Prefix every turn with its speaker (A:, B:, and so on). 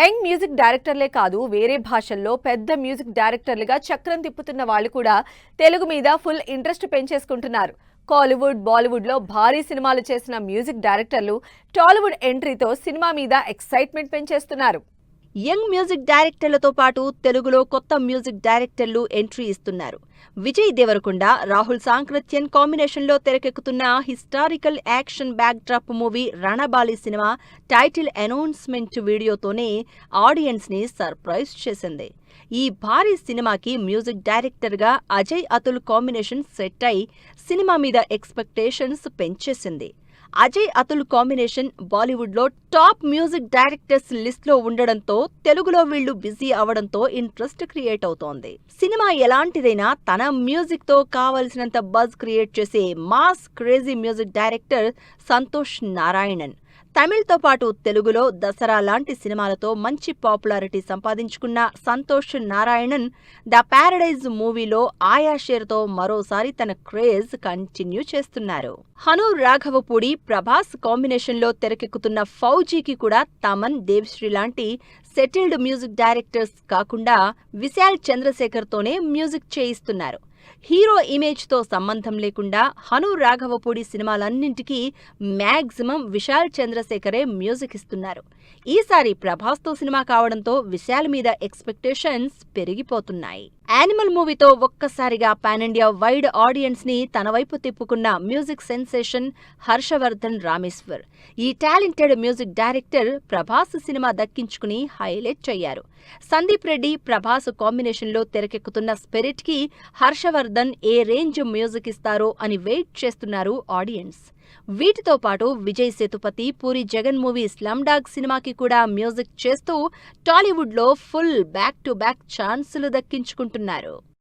A: Young music డైరెక్టర్లే కాదు, వేరే భాషల్లో పెద్ద మ్యూజిక్ డైరెక్టర్లుగా చక్రం తిప్పుతున్న వాళ్ళు కూడా తెలుగు మీద ఫుల్ ఇంట్రెస్ట్ పెంచేసుకుంటున్నారు. కాలీవుడ్, బాలీవుడ్ లో భారీ సినిమాలు చేసిన మ్యూజిక్ డైరెక్టర్లు టాలీవుడ్ ఎంట్రీతో సినిమా మీద ఎక్సైట్మెంట్ పెంచేస్తున్నారు.
B: యంగ్ మ్యూజిక్ డైరెక్టర్లతో పాటు తెలుగులో కొత్త మ్యూజిక్ డైరెక్టర్లు ఎంట్రీ ఇస్తున్నారు. విజయ్ దేవరకొండ, రాహుల్ సాంక్రత్యన్ కాంబినేషన్లో తెరకెక్కుతున్న historical action backdrop movie Ranabaali cinema title announcement వీడియోతోనే ఆడియన్స్ ని సర్ప్రైజ్ చేసింది. ఈ భారీ సినిమాకి మ్యూజిక్ డైరెక్టర్గా అజయ్ అతుల్ కాంబినేషన్ సెట్ అయి సినిమా మీద ఎక్స్పెక్టేషన్స్ పెంచేసింది. అజయ్ అతుల్ కాంబినేషన్ బాలీవుడ్లో టాప్ మ్యూజిక్ డైరెక్టర్స్ లిస్ట్లో ఉండడంతో తెలుగులో వీళ్లు బిజీ అవడంతో ఇంట్రెస్ట్ క్రియేట్ అవుతోంది. సినిమా ఎలాంటిదైనా తన మ్యూజిక్తో కావలసినంత బజ్ క్రియేట్ చేసే mass crazy music director Santhosh Narayanan. తమిళ్తో పాటు తెలుగులో దసరా లాంటి సినిమాలతో మంచి పాపులారిటీ సంపాదించుకున్న సంతోష్ నారాయణన్ ద ప్యారడైజ్ మూవీలో ఆయా షేర్తో మరోసారి తన క్రేజ్ కంటిన్యూ చేస్తున్నారు. హను రాఘవపూడి, ప్రభాస్ కాంబినేషన్లో తెరకెక్కుతున్న ఫౌజీకి కూడా తమన్, దేవ్శ్రీ లాంటి సెటిల్డ్ మ్యూజిక్ డైరెక్టర్స్ కాకుండా విశాల్ చంద్రశేఖర్తోనే మ్యూజిక్ చేయిస్తున్నారు. హీరో ఇమేజ్తో సంబంధం లేకుండా హను రాఘవపూడి సినిమాలన్నింటికీ మ్యాక్సిమం విశాల్ చంద్రశేఖరే మ్యూజిక్ ఇస్తున్నారు. ఈసారి ప్రభాస్తో సినిమా కావడంతో విశాల్ మీద ఎక్స్పెక్టేషన్స్ పెరిగిపోతున్నాయి. యానిమల్ మూవీతో ఒక్కసారిగా పాన్ ఇండియా వైడ్ ఆడియన్స్ ని తన వైపు తిప్పుకున్న మ్యూజిక్ సెన్సేషన్ హర్షవర్ధన్ రామేశ్వర్ ఈ talented music director Prabhas cinema దక్కించుకుని హైలైట్ అయ్యారు. సందీప్ రెడ్డి, ప్రభాస్ కాంబినేషన్లో తెరకెక్కుతున్న స్పిరిట్ కి హర్షవర్ధన్ ఏ రేంజ్ మ్యూజిక్ ఇస్తారో అని వెయిట్ చేస్తున్నారు ఆడియన్స్. వీటితో పాటు Vijay Sethupathi, puri Jagan movie slum dog సినిమాకి కూడా మ్యూజిక్ చేస్తూ టాలీవుడ్లో ఫుల్ బ్యాక్ టు బ్యాక్ ఛాన్సులు దక్కించుకుంటున్నారు.